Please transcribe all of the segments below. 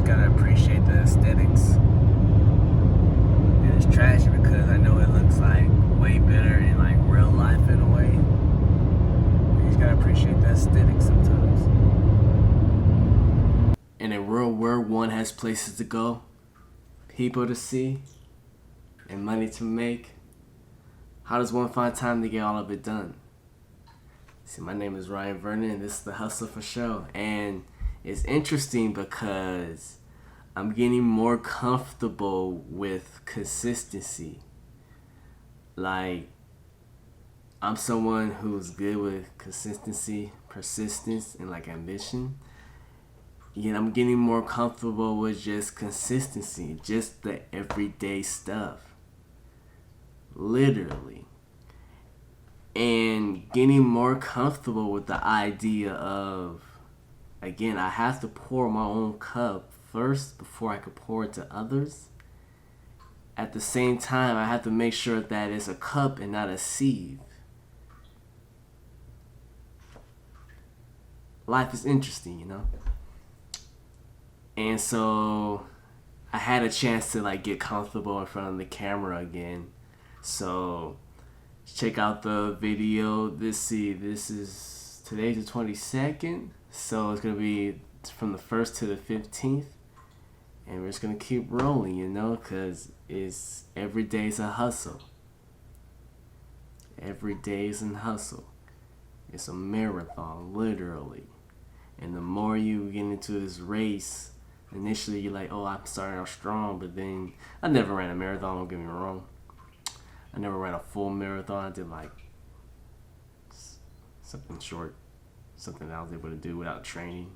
just gotta appreciate the aesthetics. And it's tragic because I know it looks like way better in like real life in a way. You just gotta appreciate the aesthetics sometimes. In a world where one has places to go, people to see, and money to make, how does one find time to get all of it done? See, my name is Ryan Vernon, and this is The Hustle for Show. And it's interesting because I'm getting more comfortable with consistency. Like, I'm someone who's good with consistency, persistence, and like ambition. Yet I'm getting more comfortable with just consistency, just the everyday stuff. Literally. And getting more comfortable with the idea of, again, I have to pour my own cup first before I could pour it to others. At the same time, I have to make sure that it's a cup and not a sieve. Life is interesting, you know? And so I had a chance to like get comfortable in front of the camera again. So check out the video. This is today's the 22nd. So it's gonna be from the 1st to the 15th. And we're just gonna keep rolling, you know, cause it's every day's a hustle. Every day's a hustle. It's a marathon, literally. And the more you get into this race, initially you're like, oh, I'm starting out strong, but then I never ran a marathon, don't get me wrong. I never ran a full marathon. I did like something short, something that I was able to do without training.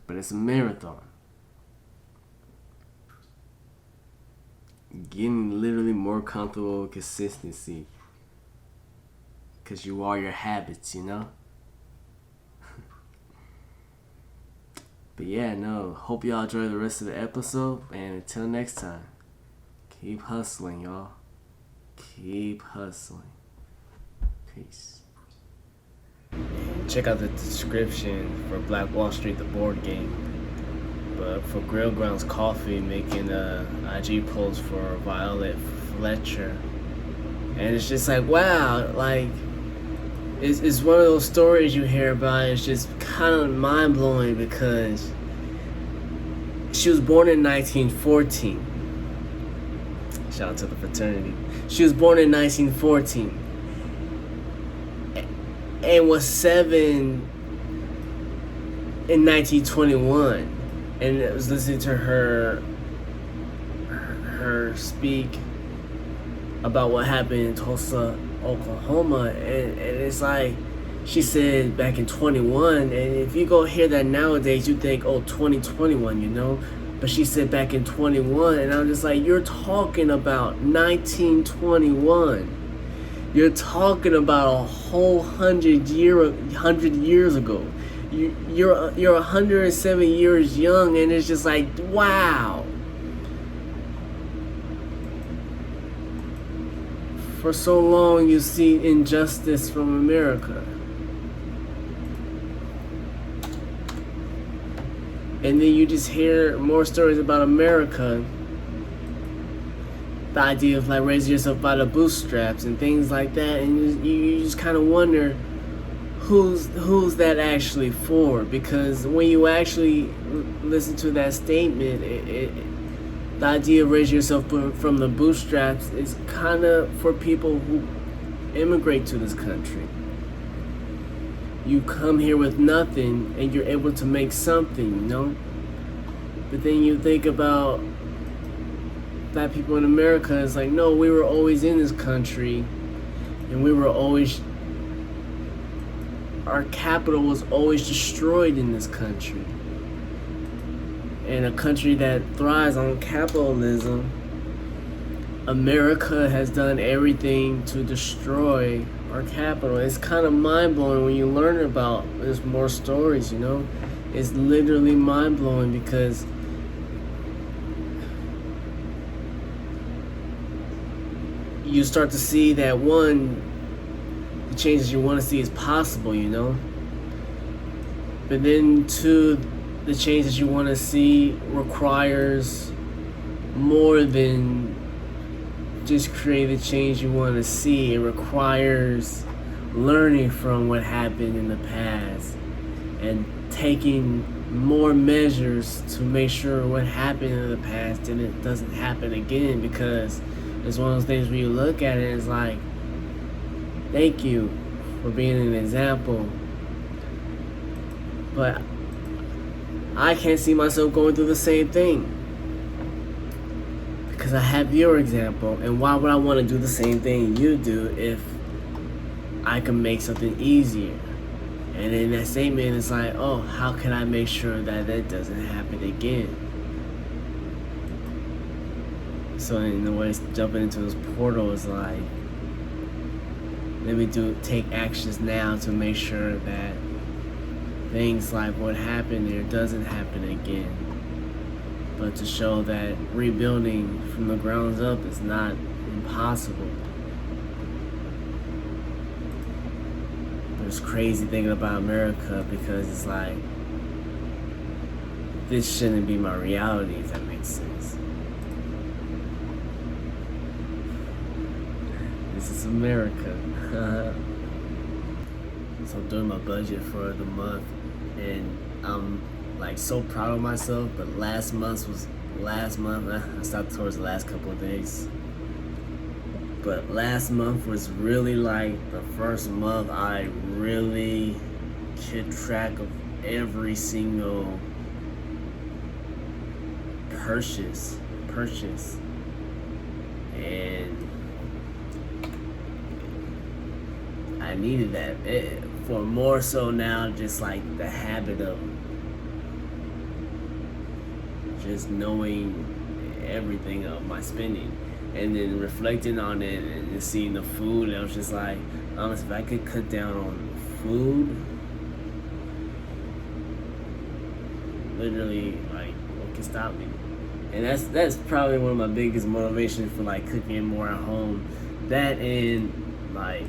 But it's a marathon. Getting literally more comfortable with consistency. Because you are your habits, you know? But yeah, no, hope y'all enjoy the rest of the episode. And until next time, keep hustling, y'all. Keep hustling. Peace. Check out the description for Black Wall Street, the board game. But for Grill Grounds Coffee, making a IG post for Violet Fletcher. And it's just like, wow, like, it's one of those stories you hear about. It's just kind of mind-blowing because she was born in 1914. Shout out to the fraternity. She was born in 1914 and was 7 in 1921. And I was listening to her speak about what happened in Tulsa, Oklahoma, and it's like she said back in 21, and if you go hear that nowadays, you think, oh, 2021, you know, but she said back in 21, and I'm just like, you're talking about 1921. You're talking about a whole 100 years ago. You're 107 years young, and it's just like, wow. For so long, you see injustice from America. And then you just hear more stories about America. The idea of like raising yourself by the bootstraps and things like that. And you just kind of wonder who's that actually for. Because when you actually listen to that statement, the idea of raising yourself from the bootstraps is kind of for people who immigrate to this country. You come here with nothing and you're able to make something, you know? But then you think about Black people in America, it's like, no, we were always in this country and our capital was always destroyed in this country. In a country that thrives on capitalism, America has done everything to destroy our capital. It's kind of mind-blowing when you learn about there's more stories, you know? It's literally mind-blowing because you start to see that, one, the changes you want to see is possible, you know? But then two, the change that you want to see requires more than just create the change you want to see. It requires learning from what happened in the past and taking more measures to make sure what happened in the past and it doesn't happen again, because it's one of those things where you look at it, it's like, thank you for being an example, but I can't see myself going through the same thing because I have your example. And why would I want to do the same thing you do if I can make something easier? And in that statement, it's like, oh, how can I make sure that that doesn't happen again? So in the way jumping into this portal is like, let me take actions now to make sure that things like what happened there doesn't happen again. But to show that rebuilding from the ground up is not impossible. It's crazy thinking about America because it's like, this shouldn't be my reality, if that makes sense. This is America. So I'm doing my budget for the month, and I'm like so proud of myself, but last month, I stopped towards the last couple of days. But last month was really like the first month I really kept track of every single purchase. And I needed that. For more so now, just like the habit of just knowing everything of my spending. And then reflecting on it and just seeing the food, and I was just like, honestly, if I could cut down on food, literally, like, what can stop me? And that's probably one of my biggest motivations for like cooking more at home. That and like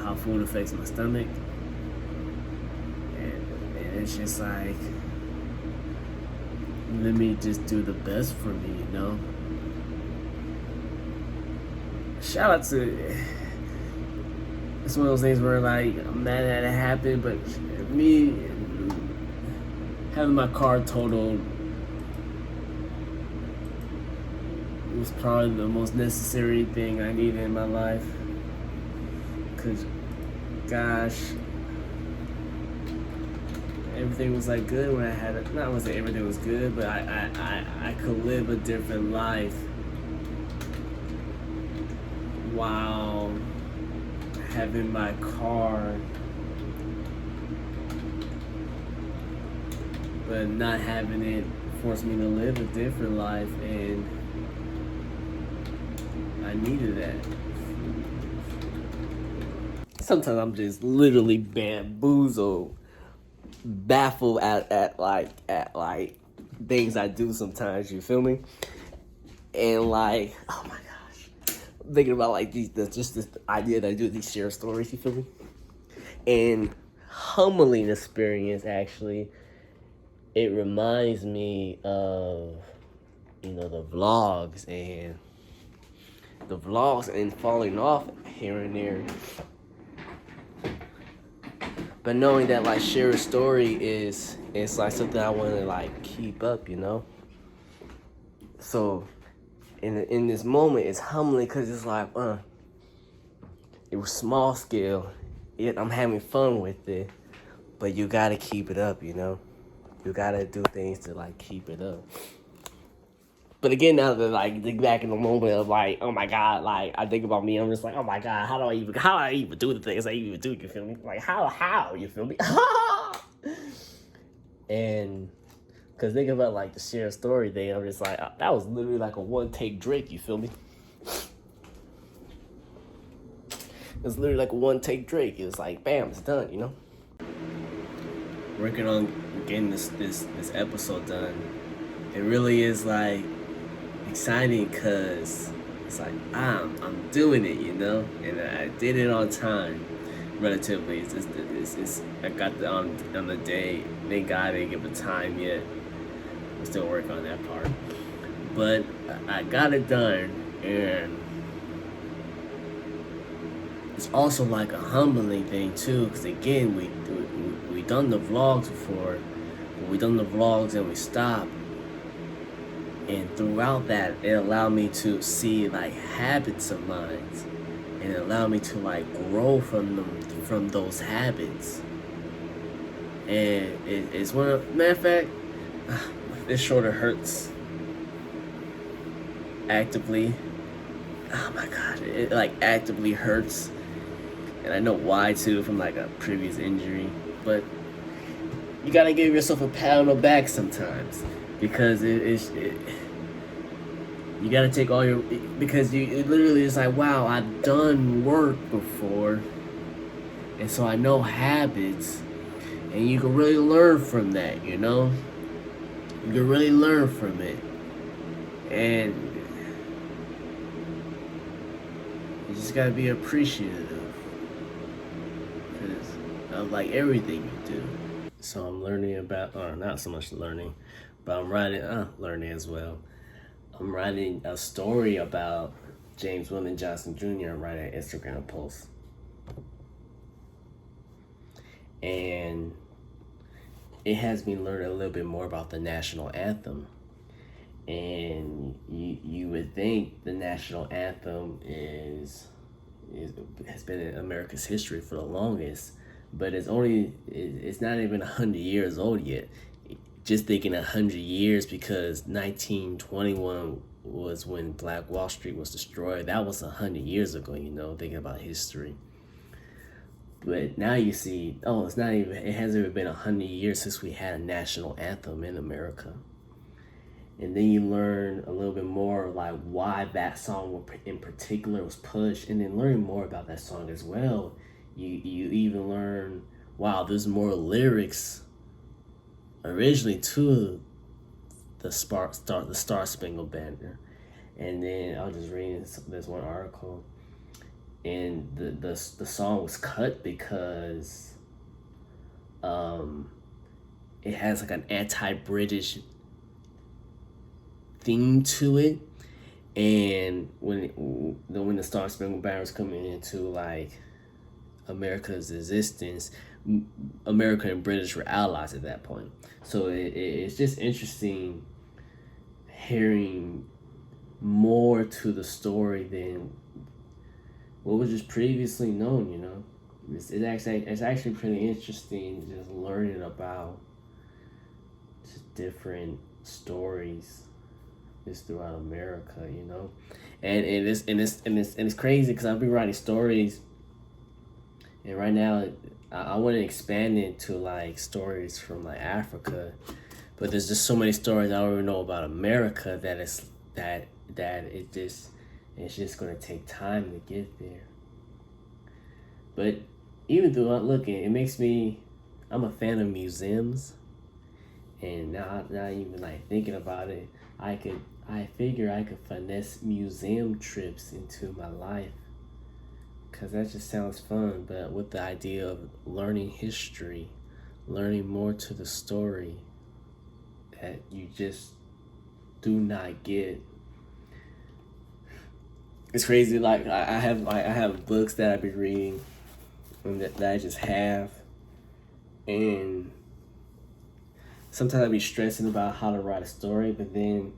how food affects my stomach, and it's just like, let me just do the best for me, you know. Shout out to, it's one of those things where like I'm mad that it happened, but me having my car totaled was probably the most necessary thing I needed in my life. Cause gosh, everything was like good when I had it. Not to say everything was good, but I could live a different life while having my car, but not having it force me to live a different life, and I needed that. Sometimes I'm just literally bamboozled, baffled at things I do sometimes, you feel me? And like, oh my gosh, thinking about like just this idea that I do these share stories, you feel me? And humbling experience, actually, it reminds me of, you know, the vlogs and falling off here and there. But knowing that like share a story it's like something I want to like keep up, you know. So in this moment, it's humbling because it's like, it was small scale, yet I'm having fun with it. But you gotta keep it up, you know. You gotta do things to like keep it up. But again, now that like think back in the moment of like, oh my god, like I think about me, I'm just like, oh my god, how do I even do the things I even do? You feel me? Like how you feel me? And because thinking about like the share story thing, I'm just like, that was literally like a one take Drake. You feel me? It's literally like a one take Drake. It was like, bam, it's done. You know. Working on getting this episode done. It really is like exciting because it's like I'm doing it, you know, and I did it on time, relatively. It's I got on the day thank God I didn't give it time yet. I'm still working on that part. But I got it done, and it's also like a humbling thing too, because again, we done the vlogs before, but we done the vlogs and we stopped. And throughout that, it allowed me to see like habits of mine, and it allowed me to like grow from those habits. And it's one of, matter of fact, this shoulder hurts actively. Oh my God, it like actively hurts, and I know why too, from like a previous injury. But you gotta give yourself a pat on the back sometimes, because you gotta take all your, because it literally is like, wow, I've done work before, and so I know habits, and you can really learn from that, you know? You can really learn from it, and you just gotta be appreciative of like everything you do. So I'm learning about, or not so much learning, but I'm learning as well. I'm writing a story about James William Johnson Jr. I'm writing an Instagram post. And it has me learn a little bit more about the national anthem. And you would think the national anthem has been in America's history for the longest, but it's not even 100 years old yet. Just thinking 100 years, because 1921 was when Black Wall Street was destroyed. That was 100 years ago, you know, thinking about history. But now you see, it hasn't even been 100 years since we had a national anthem in America. And then you learn a little bit more like why that song in particular was pushed, and then learning more about that song as well. You even learn, wow, there's more lyrics originally to the Star Spangled Banner. And then I was just reading this one article, and the song was cut because it has like an anti-British theme to it, and when the Star Spangled Banner was coming into like America's existence, America and British were allies at that point. So it's just interesting hearing more to the story than what was just previously known, you know. It's actually pretty interesting just learning about just different stories just throughout America, you know. And it's crazy because I've been writing stories, and right now I want to expand it to like stories from like Africa, but there's just so many stories I don't even know about America that it's just gonna take time to get there. But even though I'm looking, I'm a fan of museums, and now even like thinking about it, I figure I could finesse museum trips into my life, because that just sounds fun. But with the idea of learning history, learning more to the story that you just do not get. It's crazy. Like I have books that I've been reading and that I just have, and sometimes I be stressing about how to write a story, but then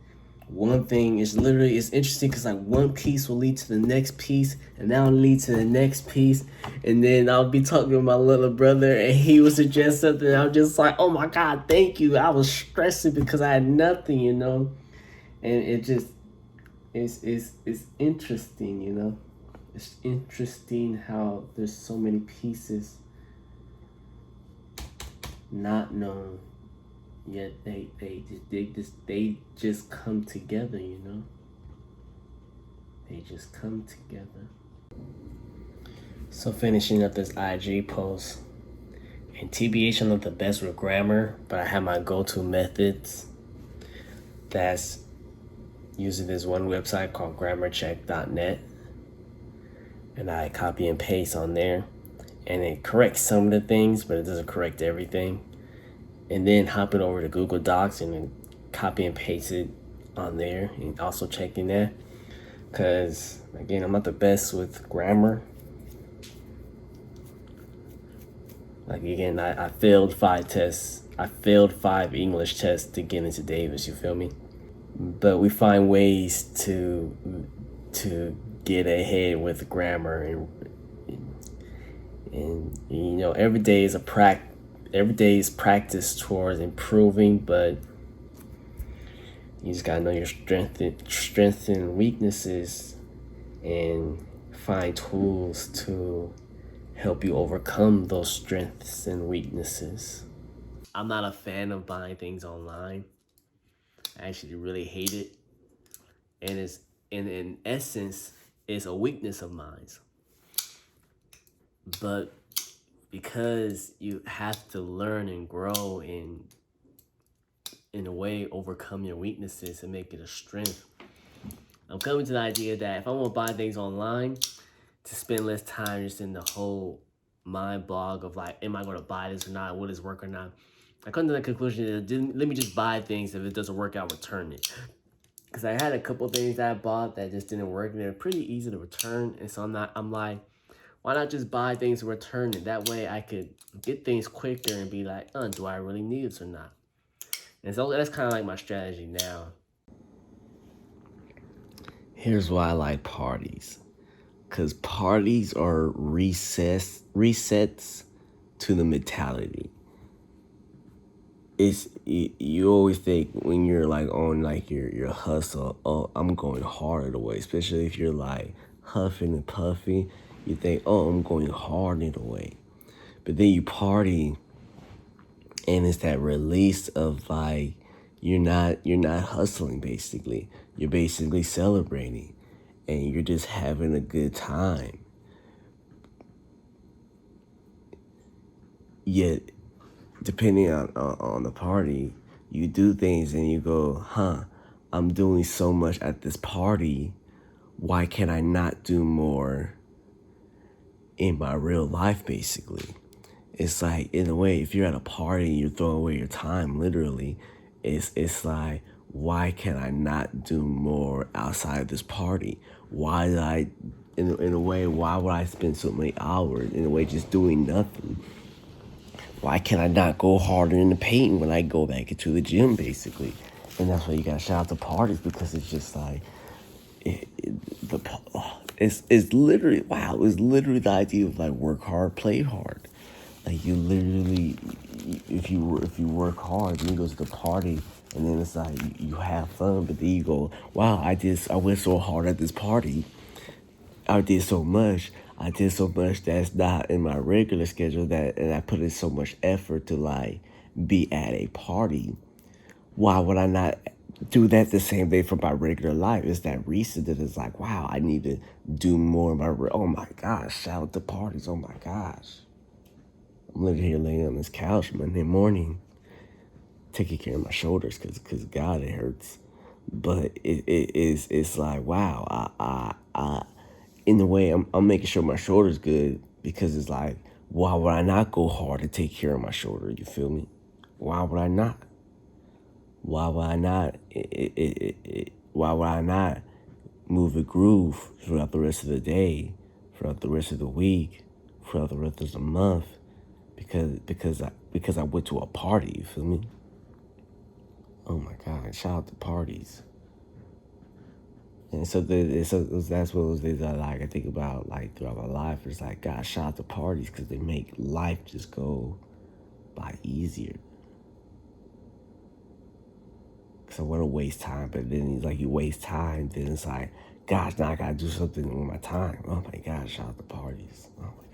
one thing is literally, it's interesting because like one piece will lead to the next piece, and that'll lead to the next piece, and then I'll be talking to my little brother and he would suggest something, and I'm just like, oh my God, thank you. I was stressing because I had nothing, you know. And it just it's interesting, you know. It's interesting how there's so many pieces not known, yet they just come together, you know. They just come together. So finishing up this IG post, and TBH, I'm not the best with grammar, but I have my go-to methods. That's using this one website called grammarcheck.net, and I copy and paste on there, and it corrects some of the things, but it doesn't correct everything. and then hopping over to Google Docs and then copy and paste it on there, and also checking that. Because, again, I'm not the best with grammar. Like, again, I failed 5 tests. I failed 5 English tests to get into Davis, you feel me? But we find ways to get ahead with grammar, and you know, every day is practice towards improving, but you just gotta know your strengths and weaknesses, and find tools to help you overcome those strengths and weaknesses. I'm not a fan of buying things online. I actually really hate it, and it's in essence it's a weakness of mine. But because you have to learn and grow and in a way overcome your weaknesses and make it a strength, I'm coming to the idea that if I want to buy things online, to spend less time just in the whole mind blog of like, am I going to buy this or not? Will this work or not? I come to the conclusion that let me just buy things. If it doesn't work out, return it. Because I had a couple things that I bought that just didn't work, and they're pretty easy to return. And so I'm like, why not just buy things and return it? That way I could get things quicker and be like, do I really need this or not? And so that's kind of like my strategy now. Here's why I like parties. Because parties are resets to the mentality. You always think when you're like on like your hustle, oh, I'm going hard away. Especially if you're like huffing and puffing, you think, oh, I'm going hard in a way. But then you party, and it's that release of like you're not hustling. Basically, you're basically celebrating, and you're just having a good time. Yet, depending on the party, you do things and you go, I'm doing so much at this party. Why can I not do more in my real life, basically? It's like, in a way, if you're at a party and you're throwing away your time, literally, it's like, why can I not do more outside of this party? Why did I, in a way, why would I spend so many hours, in a way, just doing nothing? Why can I not go harder in the paint when I go back into the gym, basically? And that's why you gotta shout out to parties, because it's just like, it's literally, wow, it's literally the idea of like work hard, play hard. Like you literally, if you work hard, then you go to the party, and then it's like you have fun, but then you go, wow, I went so hard at this party. I did so much that's not in my regular schedule, and I put in so much effort to like be at a party. Why would I not do that the same day for my regular life? It's that reason that it's like, wow, I need to do more of oh my gosh, shout out to parties, oh my gosh. I'm literally here laying on this couch Monday morning, taking care of my shoulders because God, it hurts. But it's like, wow, I in a way, I'm making sure my shoulder's good, because it's like, why would I not go hard to take care of my shoulder? You feel me? Why would I not? Why would I not? Why would I not move a groove throughout the rest of the day, throughout the rest of the week, throughout the rest of the month? Because I went to a party. You feel me? Oh my God! Shout out to parties. And so that's one of those things that I think about like throughout my life. It's like, God, shout out to parties, because they make life just go by easier. So I want to waste time, but then it's like you waste time, then it's like, gosh, now I gotta do something with my time. Oh my God, shout out to parties. Oh my